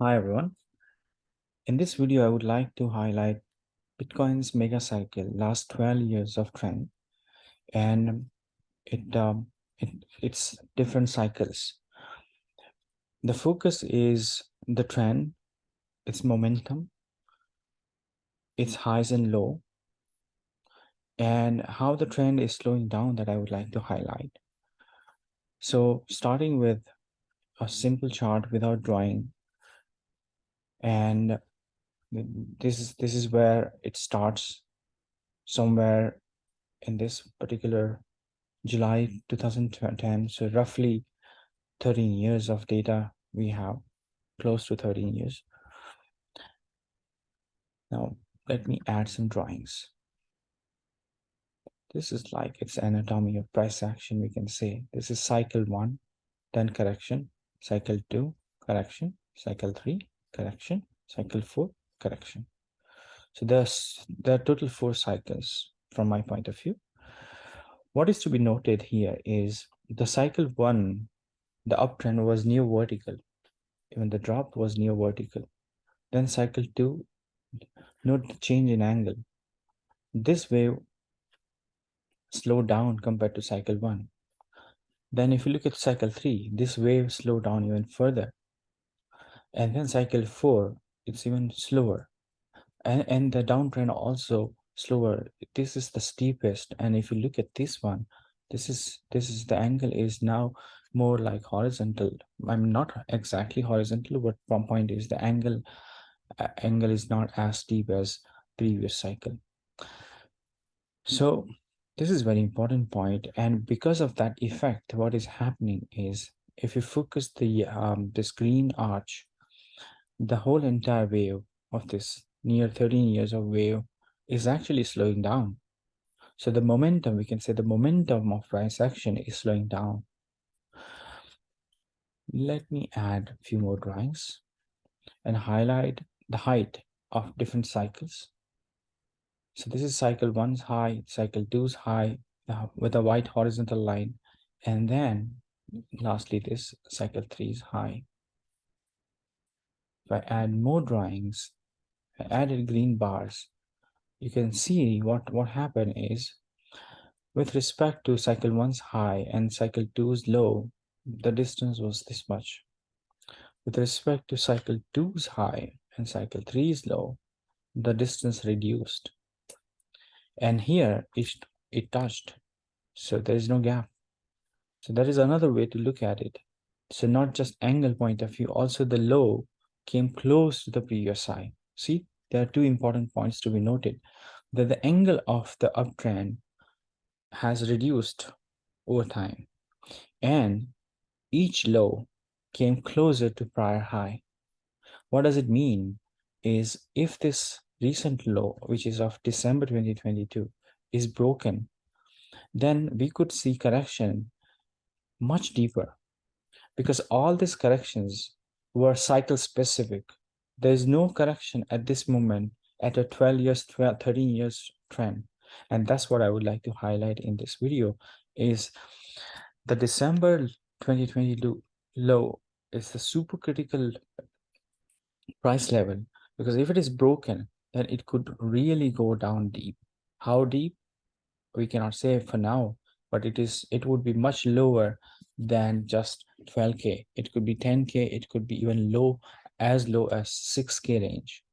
Hi everyone. In this video, I would like to highlight Bitcoin's mega cycle, last 12 years of trend, and it, um, it's different cycles. The focus is the trend, its momentum, its highs and low, and how the trend is slowing down that I would like to highlight. So starting with a simple chart without drawing, and this is where it starts somewhere in this particular July 2010. So roughly 13 years of data we have, close to 13 years. Now, let me add some drawings. This is like its anatomy of price action, we can say. This is cycle 1, then correction, cycle 2, correction, cycle 3, correction, cycle 4, correction. So there are total 4 cycles from my point of view. What is to be noted here is the cycle 1, the uptrend was near vertical. Even the drop was near vertical. Then cycle 2, note the change in angle. This wave slowed down compared to cycle 1. Then if you look at cycle 3, this wave slowed down even further. And then cycle 4, it's even slower. And the downtrend also slower. This is the steepest. And if you look at this one, this is the angle is now more like horizontal. I'm not exactly horizontal, but one point is the angle is not as steep as previous cycle. So this is very important point, and because of that effect, what is happening is if you focus this green arch, the whole entire wave of this near 13 years of wave is actually slowing down. So the momentum, we can say the momentum of price action is slowing down. Let me add a few more drawings and highlight the height of different cycles. So this is cycle 1's high, cycle 2's high with a white horizontal line. And then lastly, this cycle 3's high. If I add more drawings, I added green bars, you can see what happened is with respect to cycle 1's high and cycle 2's low, the distance was this much. With respect to cycle 2's high and cycle 3's low, the distance reduced. And here it touched. So there is no gap. So that is another way to look at it. So not just angle point of view, also the low came close to the previous high. See, there are two important points to be noted. That the angle of the uptrend has reduced over time, and each low came closer to prior high. What does it mean? Is if this recent low, which is of December 2022, is broken, then we could see correction much deeper, because all these corrections were cycle specific. There is no correction at this moment at a 12 years, 13 years trend. And that's what I would like to highlight in this video is the December 2022 low is the super critical price level, because if it is broken, then it could really go down deep. How deep? We cannot say for now, but it would be much lower than just 12K. It could be 10K, it could be even low as 6K range.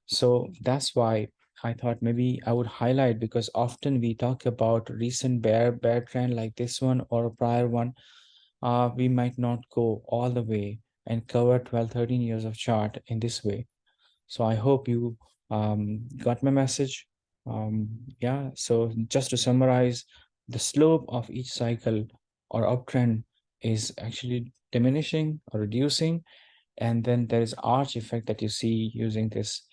So that's why I thought maybe I would highlight, because often we talk about recent bear trend like this one or a prior one. We might not go all the way and cover 12, 13 years of chart in this way. So I hope you got my message. Yeah, so just to summarize, the slope of each cycle or uptrend is actually diminishing or reducing. And then there is arch effect that you see using this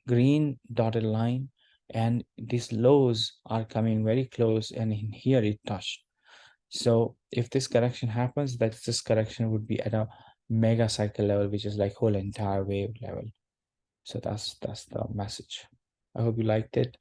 green dotted line. And these lows are coming very close, and in here it touched. So if this correction happens, this correction would be at a mega cycle level, which is like whole entire wave level. So that's the message. I hope you liked it.